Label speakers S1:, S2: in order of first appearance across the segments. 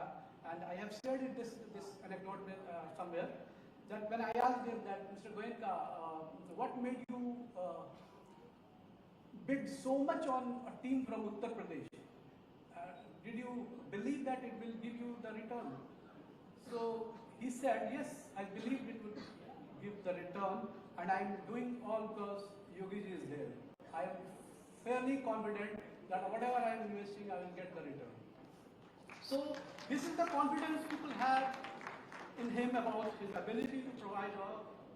S1: have, and I have shared it, this anecdote somewhere, that when I asked him that, Mr. Goenka, what made you bid so much on a team from Uttar Pradesh? Did you believe that it will give you the return? So he said, yes, I believe it will give the return, and I am doing all because Yogiji is there. I am fairly confident that whatever I am investing, I will get the return. So this is the confidence people have in him about his ability to provide a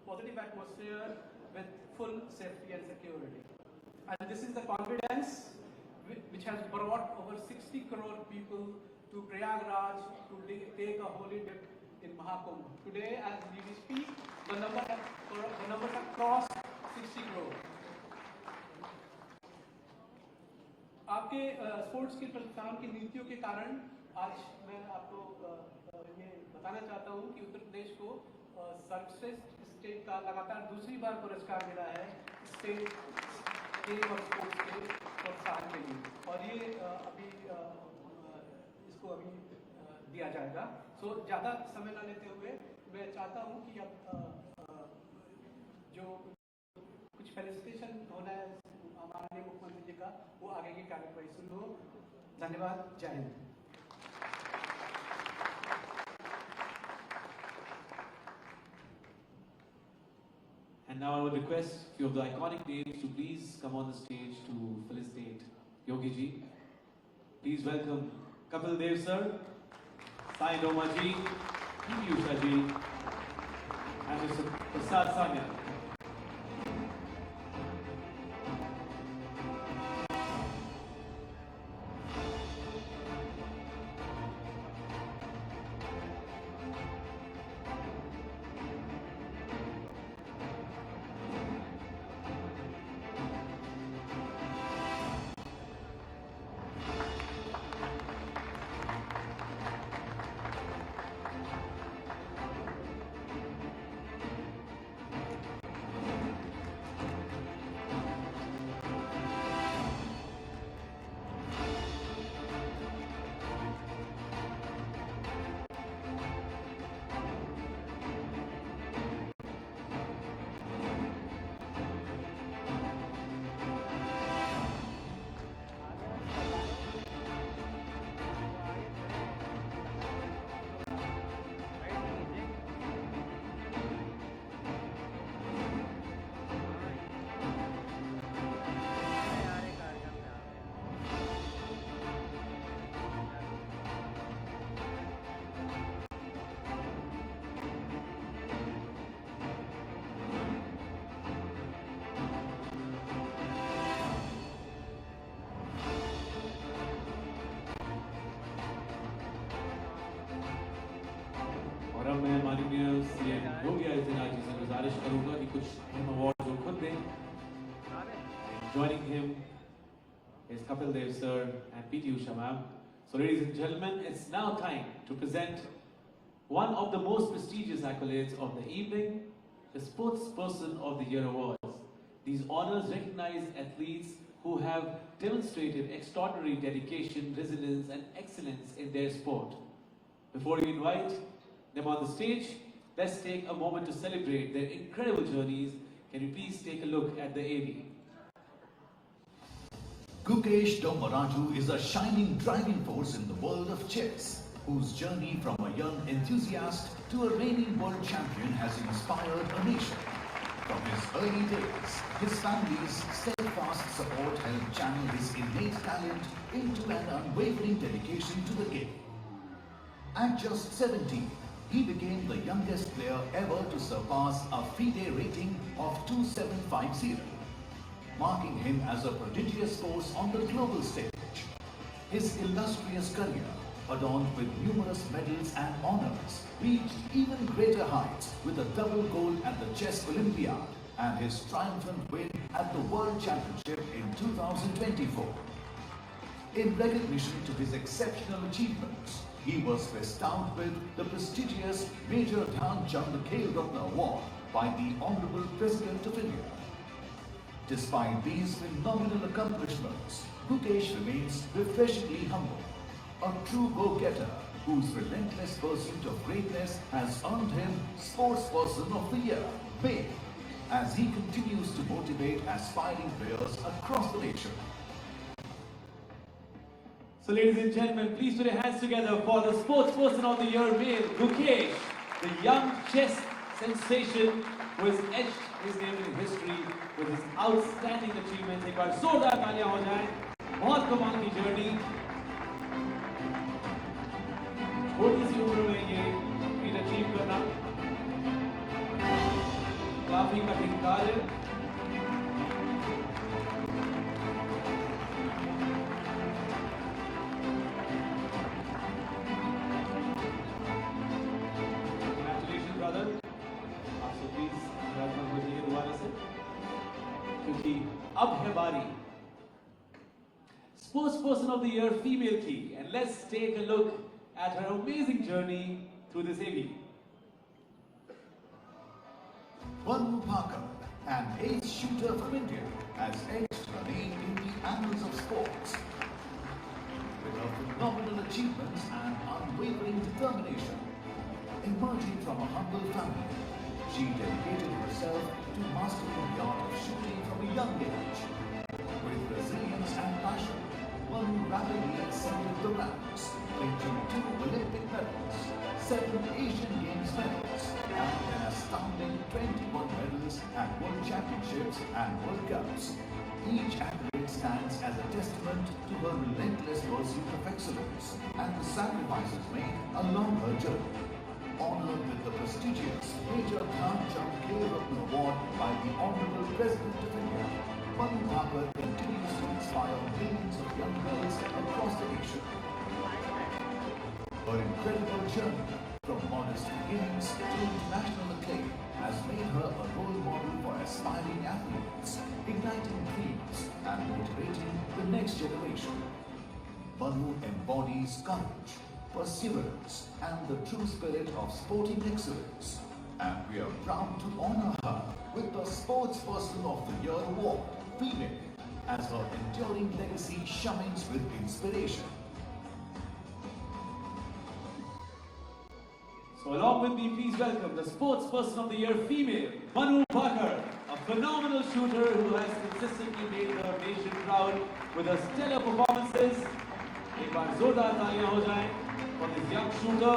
S1: positive atmosphere with full safety and security. And this is the confidence which has brought over 60 crore people to Prayagraj to take a holy dip in Mahakumbh. Today, as we speak, the numbers have crossed 60 crore. आपके sports की संस्थान की नीतियों के कारण आज मैं आपको ये बताना चाहता हूँ कि उत्तर प्रदेश को सर्वश्रेष्ठ स्टेट का लगातार दूसरी बार पुरस्कार मिला है स्टेट गेम और स्पोर्ट्स के प्रोत्साहन के लिए, और ये अभी इसको अभी दिया जाएगा। सो ज़्यादा समय न लेते हुए मैं चाहता हूँ कि अब जो कुछ फेलिसिटेशन होना है हमारे मुख्यमंत्री जी का, वो आगे की कार्यवाही शुरू हो। धन्यवाद, जय Hind.
S2: And now I would request a few of the iconic names to please come on the stage to felicitate Yogi ji. Please welcome Kapil Dev sir, Sai Doma ji, P.T. Usha ji, and Mr. Prasad Sanya. मैं माननीय CM Yogi Adityanath ji से गुजारिश करूंगा कि कुछ अहम award जो खुद दें। Joining him is Kapil Dev sir and P.T. Usha ma'am. So ladies and gentlemen, it's now time to present one of the most prestigious accolades of the evening, the Sportsperson of the Year Awards. These honors recognize athletes who have demonstrated extraordinary dedication, resilience and excellence in their sport. Before we invite them on the stage, let's take a moment to celebrate their incredible journeys. Can you please take a look at the AV?
S3: Gukesh Dommaraju is a shining driving force in the world of chess, whose journey from a young enthusiast to a reigning world champion has inspired a nation. From his early days, his family's steadfast support helped channel his innate talent into an unwavering dedication to the game. At just 17, he became the youngest player ever to surpass a FIDE rating of 2750, marking him as a prodigious force on the global stage. His illustrious career, adorned with numerous medals and honors, reached even greater heights with a double gold at the Chess Olympiad and his triumphant win at the World Championship in 2024. In recognition to his exceptional achievements, he was bestowed with the prestigious Major Dhyan Chand Khel Ratna Award by the Honorable President of India. Despite these phenomenal accomplishments, Gukesh remains refreshingly humble, a true go-getter whose relentless pursuit of greatness has earned him Sportsperson of the Year, May, as he continues to motivate aspiring players across the nation.
S2: So ladies and gentlemen, please put your hands together for the Sportsperson of the Year male, Gukesh, the young chess sensation who has etched his name in history with his outstanding achievements. एक बार जोरदार तालियां हो जाएं। बहुत कमाल की journey, छोटी सी उम्र में ये फीट अचीव करना काफी कठिन कार्य। Congratulations, brother. आपसे प्लीज मुबारक हो जाइए दोबारा से, क्योंकि अब है बारी Sportsperson of the Year female की, and let's take a look at her amazing journey through this AV.
S3: Banu Parker, an ace shooter from India, has etched her name in the annals of sports. With her phenomenal achievements and unwavering determination, emerging from a humble family, she dedicated herself to mastering the art of shooting from a young age. With resilience and passion, Banu rapidly ascended the ranks, clinching 2 Olympic medals, 7 Asian Games medals, and an astounding 21 medals at World Championships and World Cups. Each accolade stands as a testament to her relentless pursuit of excellence and the sacrifices made along her journey. Honored with the prestigious Major Dhyanchand Khel Ratna Award by the Honorable President of India, Banu Parker continues to inspire millions of young girls across the nation. Her incredible journey from modest beginnings to international acclaim has made her a role model for aspiring athletes, igniting dreams and motivating the next generation. Banu embodies courage, perseverance and the true spirit of sporting excellence, and we are proud to honor her with the Sportsperson of the Year award, female, as her enduring legacy shines with inspiration.
S2: So along with me, please welcome the Sportsperson of the Year female, Banu Parker, a phenomenal shooter who has consistently made her nation proud with her stellar performances. एक बार जोरदार तालियां हो जाएं for this young shooter.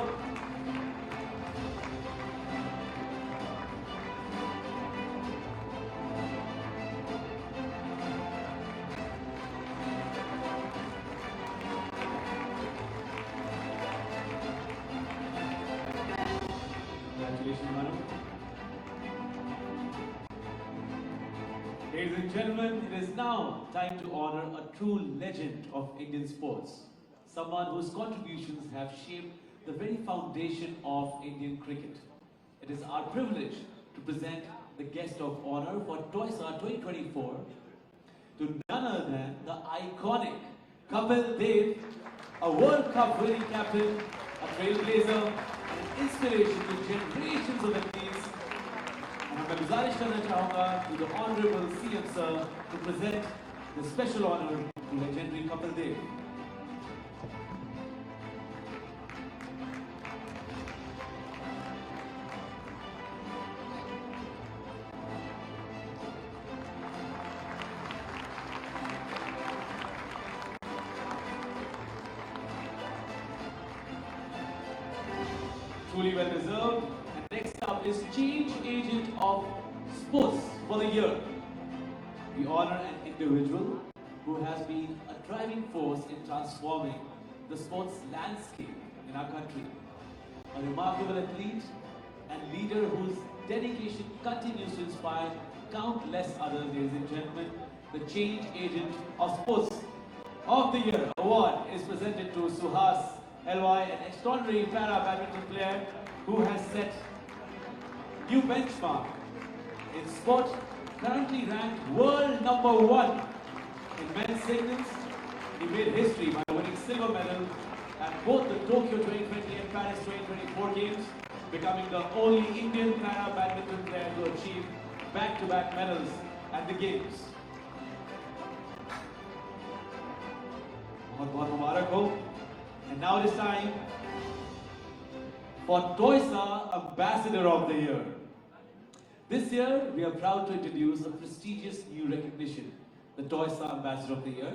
S2: Congratulations, Manu. Ladies and gentlemen, it is now time to honor a true legend of Indian sports. Someone whose contributions have shaped the very foundation of Indian cricket. It is our privilege to present the guest of honor for TOYSA 2024 to none other than the iconic Kapil Dev, a World Cup winning captain, a trailblazer, and an inspiration to generations of athletes. And मैं गुजारिश करना चाहूँगा to the Honorable CM Sir to present the special honor to legendary Kapil Dev. Truly well deserved. And next up is Change Agent of Sports for the Year. We honor an individual who has been a driving force in transforming the sports landscape in our country. A remarkable athlete and leader whose dedication continues to inspire countless others, ladies and gentlemen. The Change Agent of Sports of the Year award is presented to Suhas LY, an extraordinary para-badminton player who has set new benchmark in sport, currently ranked world #1 in men's singles. He made history by winning silver medal at both the Tokyo 2020 and Paris 2024 games, becoming the only Indian para-badminton player to achieve back-to-back medals at the games. बहुत बहुत मुबारक हो. And now it is time for TOYSA Ambassador of the Year. This year, we are proud to introduce a prestigious new recognition, the TOYSA Ambassador of the Year.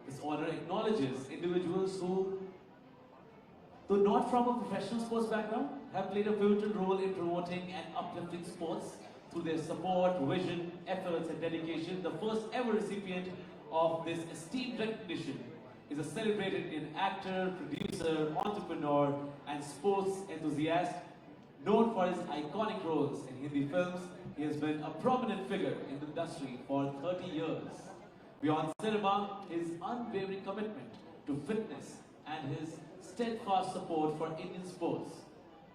S2: This honor acknowledges individuals who, though not from a professional sports background, have played a pivotal role in promoting and uplifting sports through their support, vision, efforts, and dedication. The first ever recipient of this esteemed recognition is a celebrated Indian actor, producer, entrepreneur, and sports enthusiast. Known for his iconic roles in Hindi films, he has been a prominent figure in the industry for 30 years. Beyond cinema, his unwavering commitment to fitness and his steadfast support for Indian sports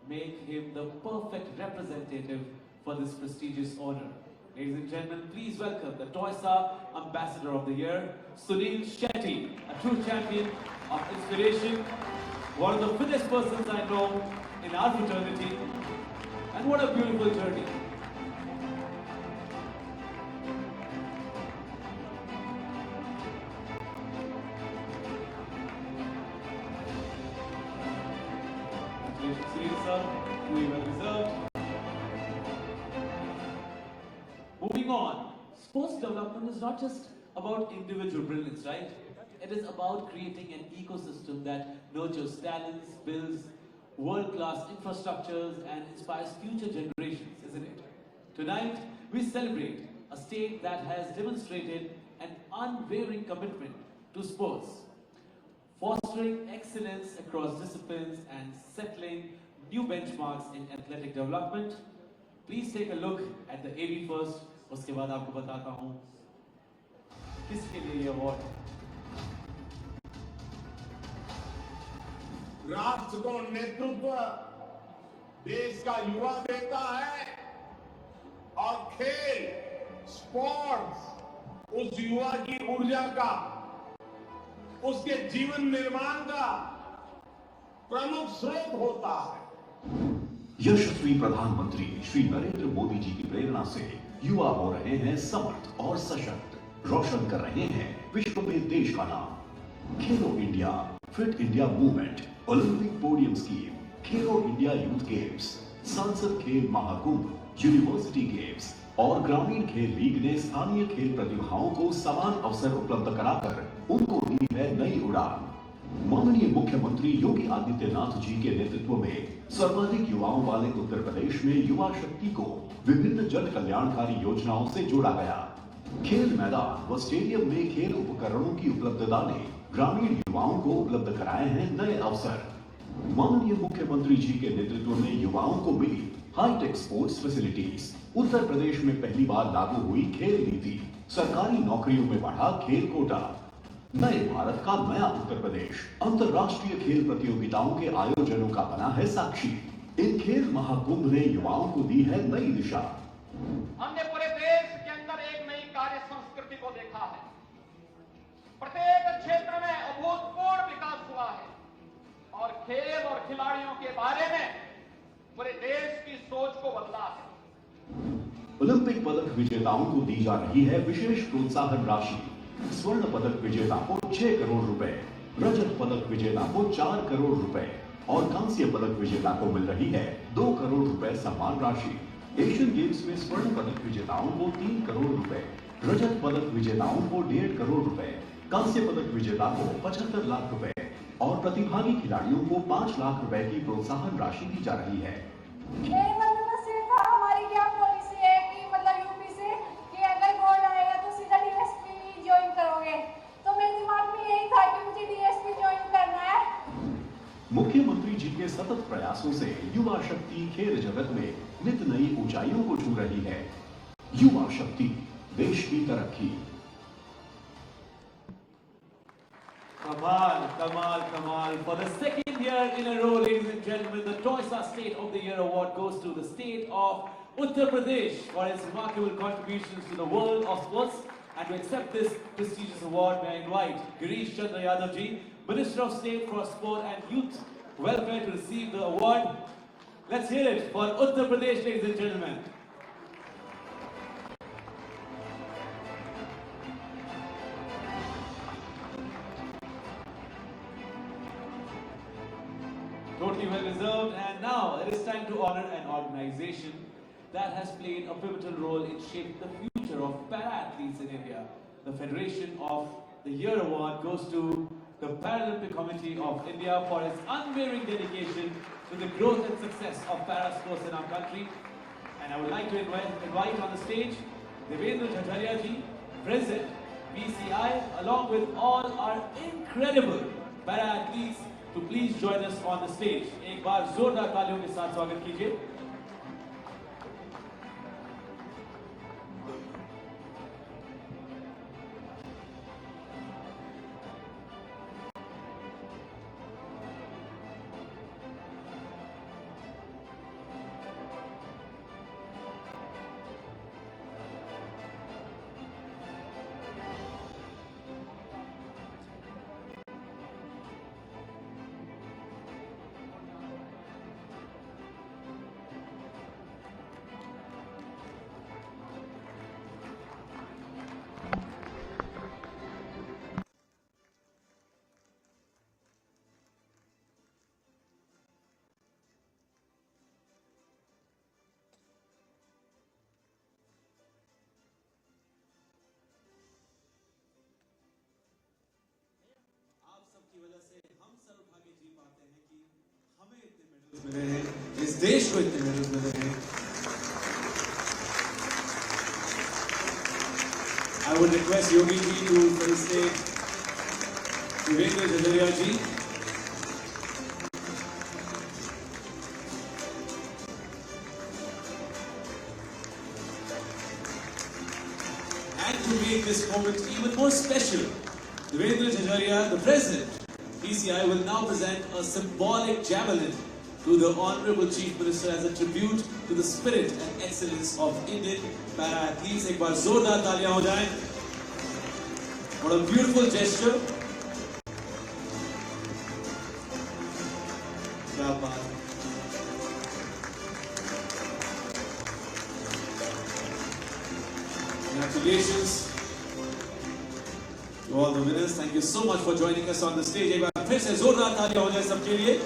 S2: make him the perfect representative for this prestigious honor. Ladies and gentlemen, please welcome the TOYSA Ambassador of the Year, Sunil Shetty, a true champion of inspiration, one of the fittest persons I know in our fraternity, and what a beautiful journey. Congratulations, Sunil sir, we well deserved. Moving on, sports development is not just about individual brilliance, right? It is about creating an ecosystem that nurtures talents, builds world-class infrastructures, and inspires future generations, isn't it? Tonight, we celebrate a state that has demonstrated an unwavering commitment to sports, fostering excellence across disciplines and settling new benchmarks in athletic development. Please take a look at the AV first. उसके बाद आपको बताता हूँ किसके लिए ये award है।
S4: राष्ट्र को नेतृत्व देश का युवा देता है और खेल स्पोर्ट्स उस युवा की ऊर्जा का, उसके जीवन निर्माण का प्रमुख स्रोत होता है।
S3: यशस्वी प्रधानमंत्री श्री नरेंद्र मोदी जी की प्रेरणा से युवा हो रहे हैं समर्थ और सशक्त, रोशन कर रहे हैं विश्व में देश का नाम। खेलो India, fit India movement, Olympic podium scheme, खेलो इंडिया यूथ गेम्स, सांसद खेल महाकुंभ, यूनिवर्सिटी गेम्स और ग्रामीण खेल लीग ने स्थानीय खेल प्रतिभाओं को समान अवसर उपलब्ध कराकर उनको दी है नई उड़ान। माननीय मुख्यमंत्री योगी आदित्यनाथ जी के नेतृत्व में सर्वाधिक युवाओं वाले उत्तर प्रदेश में युवा शक्ति को विभिन्न जन कल्याणकारी योजनाओं से जोड़ा गया। खेल मैदान व स्टेडियम में खेल उपकरणों की उपलब्धता ने ग्रामीण युवाओं को उपलब्ध कराए हैं नए अवसर। माननीय मुख्यमंत्री जी के नेतृत्व में युवाओं को मिली hi tech sports facilities. Uttar Pradesh में पहली बार लागू हुई खेल नीति। सरकारी नौकरियों में बढ़ा खेल कोटा। नए भारत का नया उत्तर प्रदेश अंतर्राष्ट्रीय खेल प्रतियोगिताओं के आयोजनों का बना है साक्षी। इन खेल महाकुंभ ने युवाओं को दी है नई दिशा।
S5: हमने पूरे देश के अंदर एक नई कार्य संस्कृति को देखा है। प्रत्येक क्षेत्र में अभूतपूर्व विकास हुआ है और खेल और खिलाड़ियों के बारे में पूरे देश की सोच को बदला है।
S3: ओलंपिक पदक विजेताओं को दी जा रही है विशेष प्रोत्साहन राशि। स्वर्ण पदक विजेता को 6 करोड़ रुपए, रजत पदक विजेता को 4 करोड़ रुपए और कांस्य पदक विजेता को मिल रही है 2 करोड़ रुपए सम्मान राशि। एशियन गेम्स में स्वर्ण पदक विजेताओं को 3 करोड़ रुपए, रजत पदक विजेताओं को 1.5 करोड़ रुपए, कांस्य पदक विजेता को 75 लाख रुपए और प्रतिभागी खिलाड़ियों को 5 लाख रुपए की प्रोत्साहन राशि दी जा रही है।
S6: हमारी क्या पॉलिसी है कि मतलब यूपी से कि अगर गोल्ड आएगा तो सीधा डीएसपी ज्वाइन करोगे, तो मेरे दिमाग में यही था कि मुझे डीएसपी ज्वाइन करना है।
S3: मुख्यमंत्री जी के सतत प्रयासों से युवा शक्ति खेल जगत में नित नई ऊंचाइयों को छू रही है। युवा शक्ति देश की तरक्की।
S2: Kamal, Kamal, Kamal. For the second year in a row, ladies and gentlemen, the TOYSA State of the Year Award goes to the state of Uttar Pradesh for its remarkable contributions to the world of sports. And to accept this prestigious award, may I invite Girish Chandra Yadav ji, Minister of State for Sport and Youth Welfare, to receive the award. Let's hear it for Uttar Pradesh, ladies and gentlemen. Totally well deserved. And now it is time to honor an organization that has played a pivotal role in shaping the future of para-athletes in India. The Federation of the Year Award goes to the Paralympic Committee of India for its unwavering dedication to the growth and success of para sports in our country. And I would like to invite on the stage Devendra Jhajharia ji, President, PCI, along with all our incredible para-athletes to please join us on the stage. एक बार जोरदार तालियों के साथ स्वागत कीजिए.
S7: मिले हैं, इस देश को इतने मेडल्स मिले हैं. I would request Yogi ji to for the stage, Devendra Jhajharia ji. And to make this moment even more special, Devendra Jhajharia, the President, PCI, will now present a symbolic javelin to the Honorable Chief Minister as a tribute to the spirit and excellence of Indian para-athletes. एक बार जोरदार तालियां हो जाएं. What a beautiful gesture. क्या बात. Congratulations to all the winners. Thank you so much for joining us on the stage. एक बार फिर से जोरदार तालियां हो जाए सबके लिए.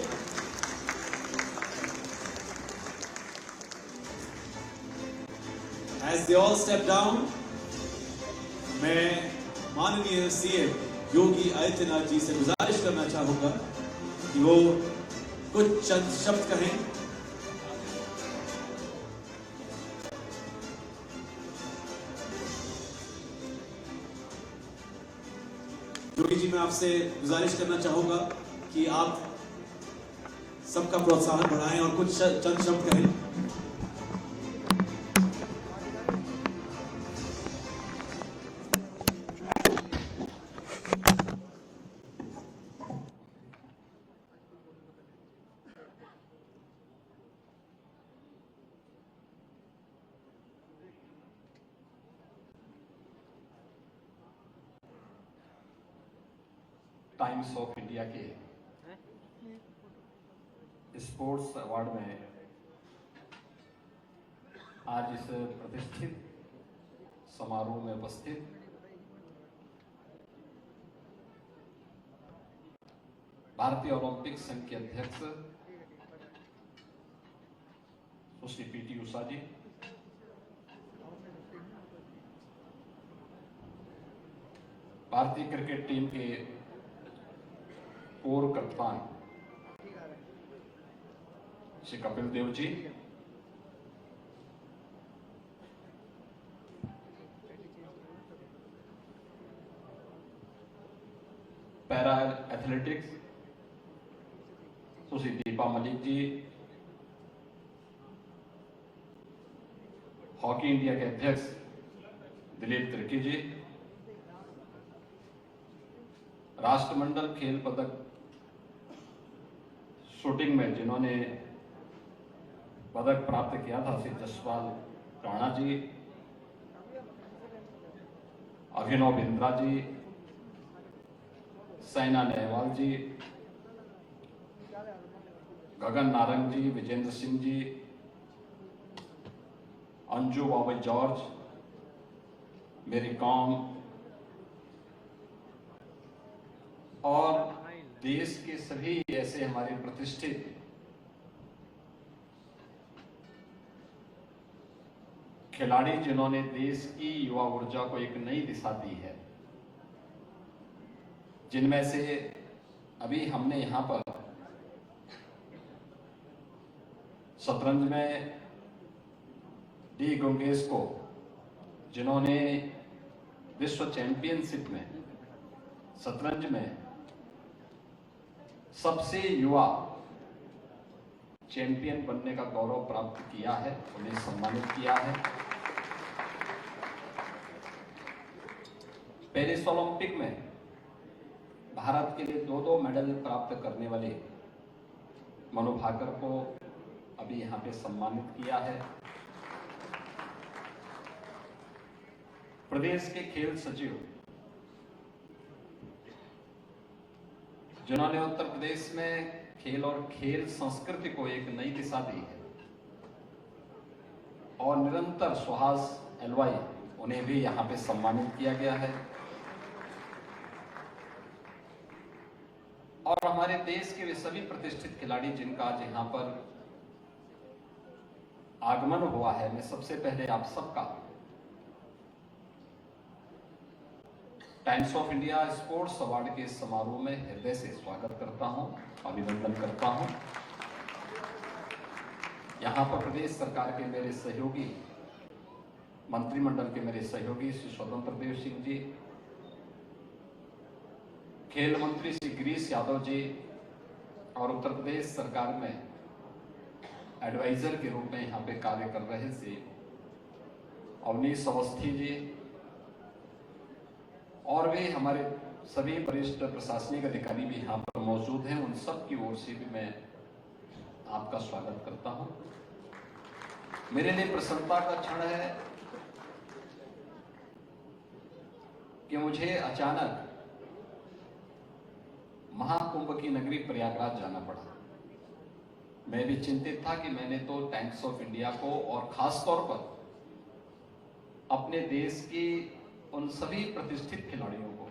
S7: As they all step down, मैं माननीय सीएम योगी आदित्यनाथ जी से गुजारिश करना चाहूंगा कि वो कुछ चंद शब्द कहें. योगी जी, मैं आपसे गुजारिश करना चाहूंगा कि आप सबका प्रोत्साहन बढ़ाएं और कुछ चंद शब्द कहें.
S5: टाइम्स ऑफ इंडिया के स्पोर्ट्स अवार्ड में आज इस प्रतिष्ठित समारोह में उपस्थित भारतीय ओलंपिक संघ के अध्यक्ष सुश्री पीटी उषा जी, भारतीय क्रिकेट टीम के पूर्व कप्तान श्री कपिल देव जी, पैरा एथलेटिक्स सुश्री दीपा मलिक जी, हॉकी इंडिया के अध्यक्ष दिलीप तिर्की जी, राष्ट्रमंडल खेल पदक शूटिंग में जिन्होंने पदक प्राप्त किया था श्री जसपाल राणा जी, अभिनव बिंद्रा जी, साइना नेहवाल जी, गगन नारंग जी, विजेंद्र सिंह जी, अंजू बाबा जॉर्ज, मेरी कॉम और देश के सभी ऐसे हमारे प्रतिष्ठित खिलाड़ी जिन्होंने देश की युवा ऊर्जा को एक नई दिशा दी है, जिनमें से अभी हमने यहाँ पर शतरंज में डी गुंगेश को, जिन्होंने विश्व चैंपियनशिप में शतरंज में सबसे युवा चैंपियन बनने का गौरव प्राप्त किया है, उन्हें सम्मानित किया है। पेरिस ओलंपिक में भारत के लिए 2 मेडल प्राप्त करने वाले मनु भाकर को अभी यहाँ पे सम्मानित किया है। प्रदेश के खेल सचिव, जिन्होंने उत्तर प्रदेश में खेल और खेल संस्कृति को एक नई दिशा दी है, और निरंतर सुहास एलवाई, उन्हें भी यहाँ पे सम्मानित किया गया है। और हमारे देश के वे सभी प्रतिष्ठित खिलाड़ी जिनका आज यहाँ पर आगमन हुआ है, मैं सबसे पहले आप सबका times of India sports award के समारोह में हृदय से स्वागत करता हूं, अभिनंदन करता हूं। यहां पर प्रदेश सरकार के मेरे सहयोगी, मंत्रिमंडल के मेरे सहयोगी श्री स्वतंत्र देव सिंह जी, खेल मंत्री श्री गिरीश यादव जी, और उत्तर प्रदेश सरकार में एडवाइजर के रूप में यहाँ पे कार्य कर रहे श्री अवनीश अवस्थी जी, और वे हमारे सभी वरिष्ठ प्रशासनिक अधिकारी भी यहाँ पर मौजूद हैं, उन सब की ओर से भी मैं आपका स्वागत करता हूं। मेरे लिए प्रसन्नता का क्षण है कि मुझे अचानक महाकुंभ की नगरी प्रयागराज जाना पड़ा। मैं भी चिंतित था कि मैंने तो टाइम्स ऑफ इंडिया को और खास तौर पर अपने देश की उन सभी प्रतिष्ठित खिलाड़ियों को,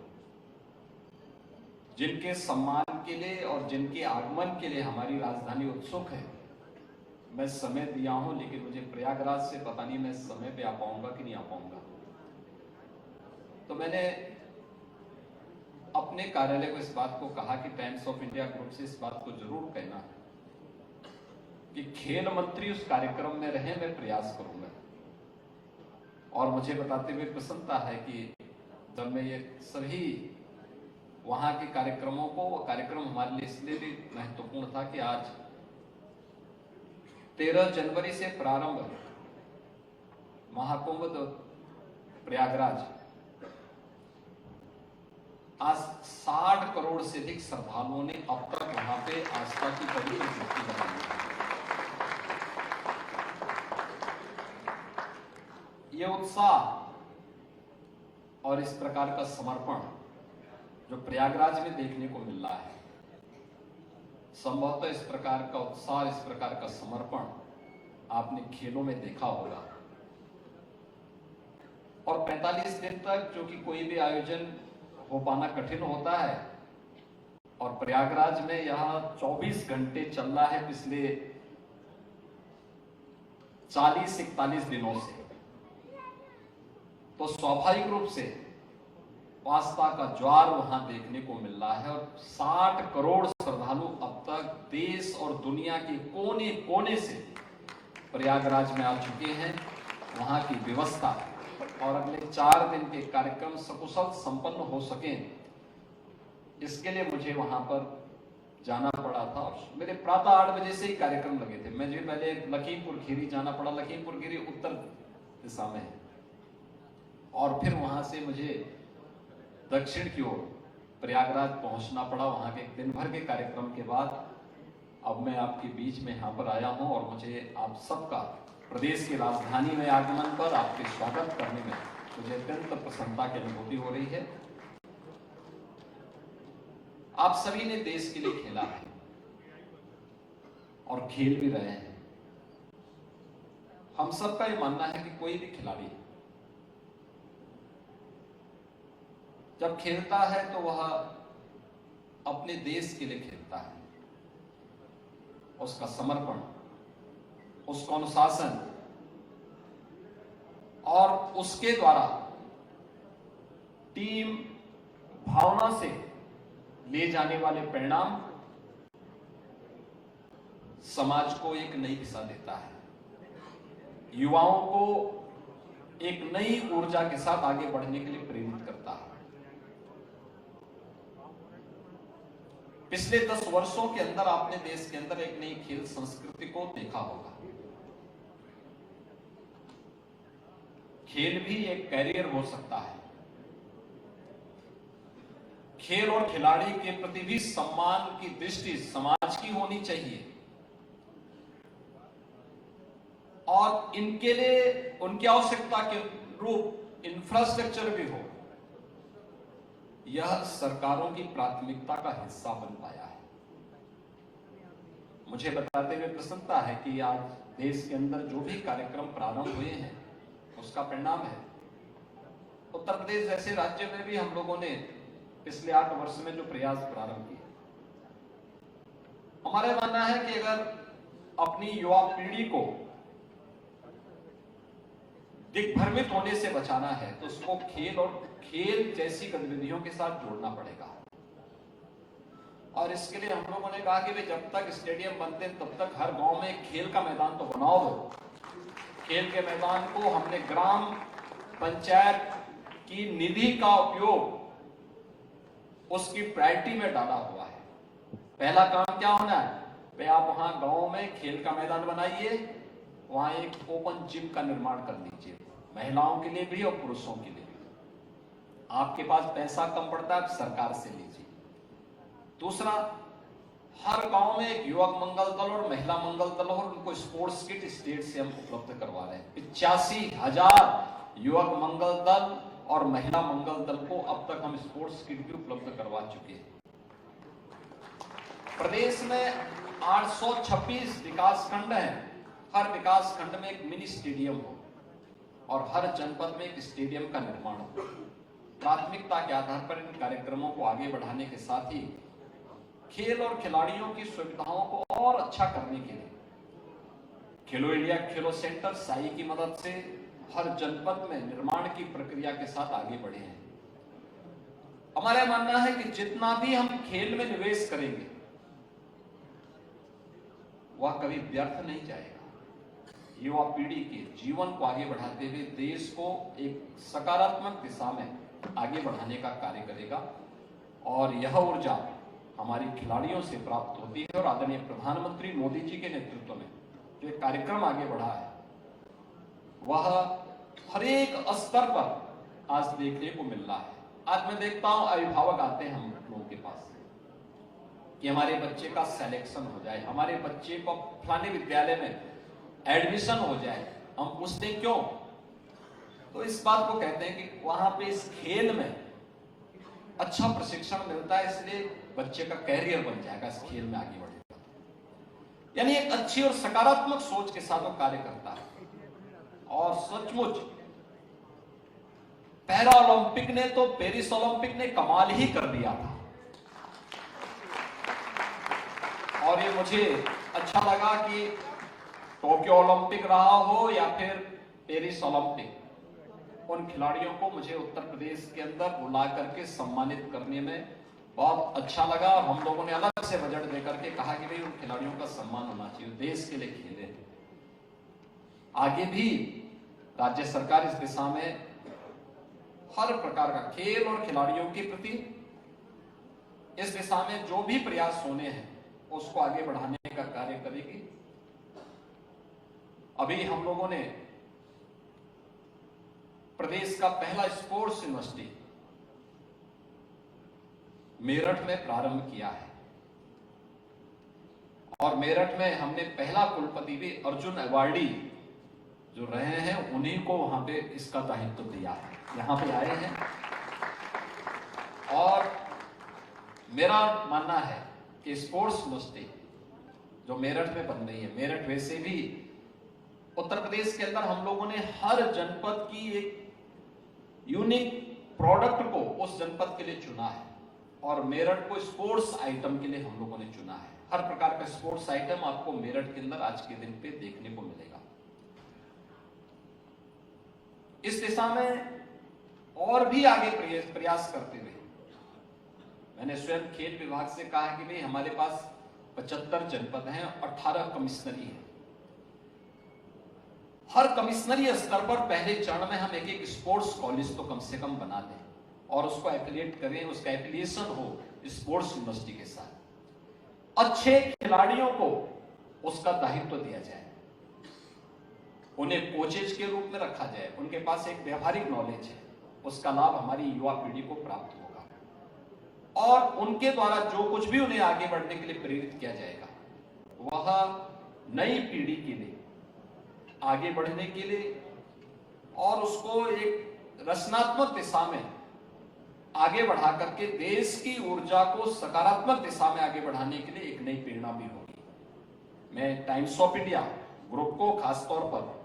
S5: जिनके सम्मान के लिए और जिनके आगमन के लिए हमारी राजधानी उत्सुक है, मैं समय दिया हूं, लेकिन मुझे प्रयागराज से पता नहीं मैं समय पे आ पाऊंगा कि नहीं आ पाऊंगा। तो मैंने अपने कार्यालय को इस बात को कहा कि टाइम्स ऑफ इंडिया ग्रुप से इस बात को जरूर कहना है कि खेल मंत्री उस कार्यक्रम में रहे, मैं प्रयास करूंगा। और मुझे बताते हुए प्रसन्नता है कि जब मैं ये सभी वहां के कार्यक्रमों को, वो कार्यक्रम हमारे लिए इसलिए भी महत्वपूर्ण था कि आज 13 जनवरी से प्रारंभ महाकुंभ प्रयागराज, आज 60 करोड़ से अधिक श्रद्धालुओं ने अब तक वहां पे आस्था की पवित्र डुबकी लगाई है। ये उत्साह और इस प्रकार का समर्पण जो प्रयागराज में देखने को मिल रहा है, संभवतः इस प्रकार का उत्साह, इस प्रकार का समर्पण आपने खेलों में देखा होगा। और 45 दिन तक जो कि कोई भी आयोजन हो पाना कठिन होता है, और प्रयागराज में यह 24 घंटे चल रहा है पिछले 40-41 दिनों से, तो स्वाभाविक रूप से आस्था का ज्वार वहां देखने को मिल रहा है। और 60 करोड़ श्रद्धालु अब तक देश और दुनिया के कोने कोने से प्रयागराज में आ चुके हैं। वहां की व्यवस्था और अगले 4 दिन के कार्यक्रम सकुशल संपन्न हो सके, इसके लिए मुझे वहां पर जाना पड़ा था। और मेरे प्रातः 8 बजे से ही कार्यक्रम लगे थे। मुझे पहले लखीमपुर खीरी जाना पड़ा। लखीमपुर खीरी उत्तर दिशा में है, और फिर वहां से मुझे दक्षिण की ओर प्रयागराज पहुंचना पड़ा। वहां के दिन भर के कार्यक्रम के बाद अब मैं आपके बीच में यहाँ पर आया हूं, और मुझे आप सबका प्रदेश की राजधानी में आगमन पर आपके स्वागत करने में मुझे अत्यंत प्रसन्नता की अनुभूति हो रही है। आप सभी ने देश के लिए खेला है और खेल भी रहे हैं। हम सबका ये मानना है कि कोई भी खिलाड़ी जब खेलता है तो वह अपने देश के लिए खेलता है। उसका समर्पण, उसका अनुशासन, और उसके द्वारा टीम भावना से ले जाने वाले परिणाम समाज को एक नई दिशा देता है, युवाओं को एक नई ऊर्जा के साथ आगे बढ़ने के लिए प्रेरित करता है। पिछले 10 वर्षों के अंदर आपने देश के अंदर एक नई खेल संस्कृति को देखा होगा। खेल भी एक कैरियर हो सकता है। खेल और खिलाड़ी के प्रति भी सम्मान की दृष्टि समाज की होनी चाहिए और इनके लिए उनकी आवश्यकता के रूप इंफ्रास्ट्रक्चर भी हो। यह सरकारों की प्राथमिकता का हिस्सा बन पाया है। मुझे बताते हुए प्रसन्नता है कि आज देश के अंदर जो भी कार्यक्रम प्रारंभ हुए हैं उसका परिणाम है। उत्तर प्रदेश जैसे राज्य में भी हम लोगों ने पिछले 8 वर्ष में जो प्रयास प्रारंभ किए, हमारा मानना है कि अगर अपनी युवा पीढ़ी को दिग्भ्रमित होने से बचाना है तो उसको खेल और खेल जैसी गतिविधियों के साथ जोड़ना पड़ेगा। और इसके लिए हम लोगों ने कहा कि जब तक स्टेडियम बनते हैं तब तक हर गांव में खेल का मैदान तो बनाओ दो। खेल के मैदान को हमने ग्राम पंचायत की निधि का उपयोग उसकी प्रायोरिटी में डाला हुआ है। पहला काम क्या होना है भाई, आप वहां गांव में खेल का मैदान बनाइए, वहां एक ओपन जिम का निर्माण कर लीजिए, महिलाओं के लिए भी और पुरुषों के लिए भी। आपके पास पैसा कम पड़ता है, आप सरकार से लीजिए। दूसरा, हर गांव में एक युवक मंगल दल और महिला मंगल दल और उनको स्पोर्ट्स किट स्टेट से हम उपलब्ध करवा रहे हैं। 85,000 युवक मंगल दल और महिला मंगल दल को अब तक हम स्पोर्ट्स किट भी उपलब्ध करवा चुके हैं। प्रदेश में 826 विकास खंड हैं। हर विकास खंड में एक मिनी स्टेडियम हो और हर जनपद में एक स्टेडियम का निर्माण हो। प्राथमिकता के आधार पर इन कार्यक्रमों को आगे बढ़ाने के साथ ही खेल और खिलाड़ियों की सुविधाओं को और अच्छा करने के लिए खेलो इंडिया खेलो सेंटर साई की मदद से हर जनपद में निर्माण की प्रक्रिया के साथ आगे बढ़े हैं। हमारा मानना है कि जितना भी हम खेल में निवेश करेंगे वह कभी व्यर्थ नहीं जाएगा। युवा पीढ़ी के जीवन को आगे बढ़ाते हुए देश को एक सकारात्मक दिशा में आगे बढ़ाने का कार्य करेगा और यह ऊर्जा हमारी खिलाड़ियों से प्राप्त होती है। और आदरणीय प्रधानमंत्री मोदी जी के नेतृत्व में जो एक कार्यक्रम आगे बढ़ा है वह हर एक स्तर पर आज देखने को मिल रहा है। आज मैं देखता हूं अभिभावक आते हैं हम लोगों के पास कि हमारे बच्चे का सिलेक्शन हो जाए, हमारे बच्चे को फलाने विद्यालय में एडमिशन हो जाए। हम पूछते क्यों, तो इस बात को कहते हैं कि वहां पे इस खेल में अच्छा प्रशिक्षण मिलता है, इसलिए बच्चे का कैरियर बन जाएगा, इस खेल में आगे बढ़ेगा। यानी एक अच्छी और सकारात्मक सोच के साथ वो कार्य करता है। और सचमुच पैरा ओलंपिक ने तो पेरिस ओलंपिक ने कमाल ही कर दिया था। और ये मुझे अच्छा लगा कि टोक्यो ओलंपिक रहा हो या फिर पेरिस ओलंपिक, उन खिलाड़ियों को मुझे उत्तर प्रदेश के अंदर बुला करके सम्मानित करने में बहुत अच्छा लगा। और हम लोगों ने अलग से बजट देकर के कहा कि भाई उन खिलाड़ियों का सम्मान होना चाहिए, देश के लिए खेले। आगे भी राज्य सरकार इस दिशा में हर प्रकार का खेल और खिलाड़ियों के प्रति इस दिशा में जो भी प्रयास होने हैं उसको आगे बढ़ाने का कार्य करेगी। अभी हम लोगों ने प्रदेश का पहला स्पोर्ट्स यूनिवर्सिटी मेरठ में प्रारंभ किया है और मेरठ में हमने पहला कुलपति भी अर्जुन अवार्डी जो रहे हैं उन्हीं को वहां पे इसका दायित्व दिया है, यहां पे आए हैं। और मेरा मानना है कि स्पोर्ट्स यूनिवर्सिटी जो मेरठ में बन रही है, मेरठ वैसे भी उत्तर प्रदेश के अंदर हम लोगों ने हर जनपद की एक यूनिक प्रोडक्ट को उस जनपद के लिए चुना है और मेरठ को स्पोर्ट्स आइटम के लिए हम लोगों ने चुना है। हर प्रकार का स्पोर्ट्स आइटम आपको मेरठ के अंदर आज के दिन पे देखने को मिलेगा। इस दिशा में और भी आगे प्रयास करते हुए मैंने स्वयं खेल विभाग से कहा कि भाई हमारे पास 75 जनपद हैं, 18 कमिश्नरी हैं। हर कमिश्नरी स्तर पर पहले चरण में हम एक स्पोर्ट्स कॉलेज तो कम से कम बना दें और उसको एफिलिएट करें, उसका एफिलिएशन हो स्पोर्ट्स यूनिवर्सिटी के साथ। अच्छे खिलाड़ियों को उसका दायित्व दिया जाए, उन्हें कोचेज के रूप में रखा जाए, उनके पास एक व्यावहारिक नॉलेज है, उसका लाभ हमारी युवा पीढ़ी को प्राप्त होगा और उनके द्वारा जो कुछ भी उन्हें आगे बढ़ने के लिए प्रेरित किया जाएगा वह नई पीढ़ी के लिए आगे बढ़ने के लिए और उसको एक रचनात्मक दिशा में आगे बढ़ा करके देश की ऊर्जा को सकारात्मक दिशा में आगे बढ़ाने के लिए एक नई प्रेरणा भी होगी। मैं टाइम्स ऑफ इंडिया ग्रुप को खासतौर पर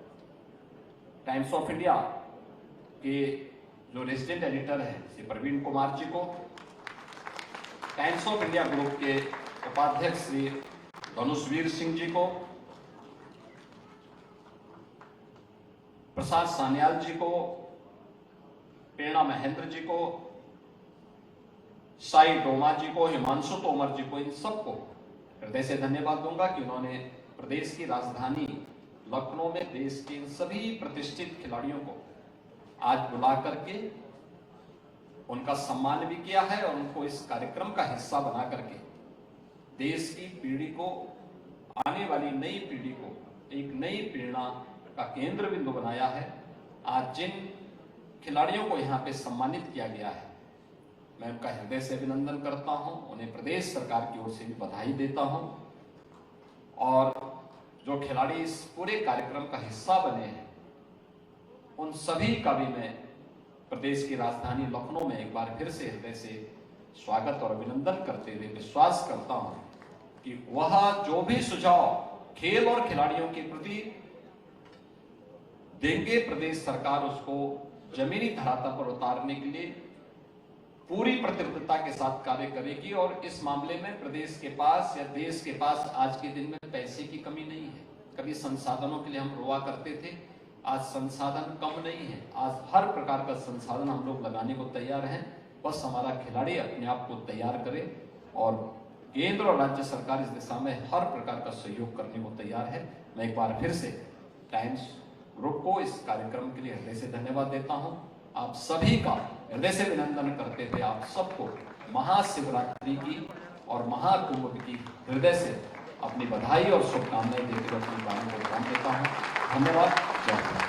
S5: टाइम्स ऑफ इंडिया के जो रेजिडेंट एडिटर हैं श्री प्रवीण कुमार जी को, टाइम्स ऑफ इंडिया ग्रुप के उपाध्यक्ष श्री धनुषवीर सिंह जी को, प्रसाद सान्याल जी को, प्रेरणा महेंद्र जी को, साई डोमा जी को, हिमांशु तोमर जी को, इन सबको हृदय से धन्यवाद दूंगा कि उन्होंने प्रदेश की राजधानी लखनऊ में देश के इन सभी प्रतिष्ठित खिलाड़ियों को आज बुला करके उनका सम्मान भी किया है और उनको इस कार्यक्रम का हिस्सा बना करके देश की पीढ़ी को, आने वाली नई पीढ़ी को एक नई प्रेरणा का केंद्र बिंदु बनाया है। आज जिन खिलाड़ियों को यहाँ पे सम्मानित किया गया है मैं उनका हृदय से अभिनंदन करता हूं, उन्हें प्रदेश सरकार की ओर से भी बधाई देता हूं और जो खिलाड़ी इस पूरे कार्यक्रम का हिस्सा बने हैं उन सभी का भी मैं प्रदेश की राजधानी लखनऊ में एक बार फिर से हृदय से स्वागत और अभिनंदन करते हुए विश्वास करता हूं कि वह जो भी सुझाव खेल और खिलाड़ियों के प्रति देंगे प्रदेश सरकार उसको जमीनी धरातल पर उतारने के लिए पूरी प्रतिबद्धता के साथ कार्य करेगी और इस मामले में प्रदेश के पास या देश के पास आज के दिन में पैसे की कमी नहीं है। कभी संसाधनों के लिए हम रोआ करते थे, आज संसाधन कम नहीं है, आज हर प्रकार का संसाधन हम लोग लगाने को तैयार हैं। बस हमारा खिलाड़ी अपने आप को तैयार करे और केंद्र और राज्य सरकार इस दिशा में हर प्रकार का सहयोग करने को तैयार है। मैं एक बार फिर से टाइम्स ग्रुप को इस कार्यक्रम के लिए हृदय से धन्यवाद देता हूं। आप सभी का हृदय से अभिनंदन करते हुए आप सबको महाशिवरात्रि की और महाकुंभ की हृदय से अपनी बधाई और शुभकामनाएं देते हुए अपनी बातों को विराम देता हूं। धन्यवाद। जय हिंद।